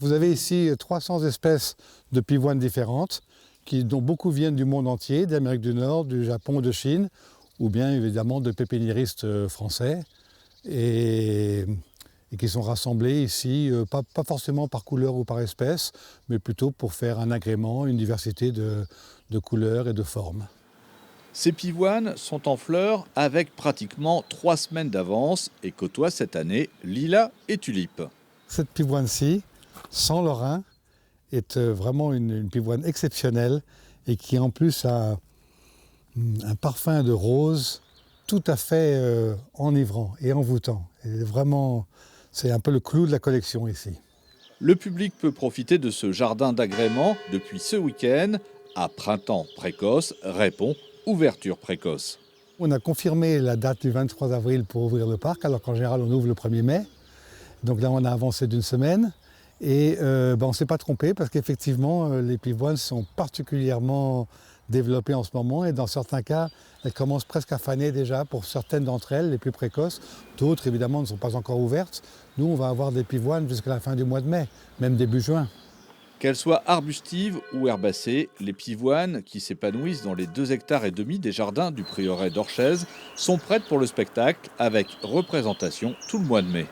Vous avez ici 300 espèces de pivoines différentes, dont beaucoup viennent du monde entier, d'Amérique du Nord, du Japon, de Chine, ou bien évidemment de pépiniéristes français, et qui sont rassemblés ici, pas forcément par couleur ou par espèce, mais plutôt pour faire un agrément, une diversité de couleurs et de formes. Ces pivoines sont en fleurs avec pratiquement 3 semaines d'avance et côtoient cette année lilas et tulipes. Cette pivoine-ci, sans lorrain, est vraiment une pivoine exceptionnelle et qui en plus a un parfum de rose tout à fait enivrant et envoûtant. Et vraiment, c'est un peu le clou de la collection ici. Le public peut profiter de ce jardin d'agrément depuis ce week-end. À printemps précoce répond ouverture précoce. On a confirmé la date du 23 avril pour ouvrir le parc, alors qu'en général on ouvre le 1er mai. Donc là on a avancé d'une semaine et on ne s'est pas trompé parce qu'effectivement les pivoines sont particulièrement développées en ce moment et dans certains cas elles commencent presque à faner déjà pour certaines d'entre elles, les plus précoces. D'autres évidemment ne sont pas encore ouvertes. Nous on va avoir des pivoines jusqu'à la fin du mois de mai, même début juin. Qu'elles soient arbustives ou herbacées, les pivoines, qui s'épanouissent dans les 2,5 hectares des jardins du prieuré d'Orchez, sont prêtes pour le spectacle avec représentation tout le mois de mai.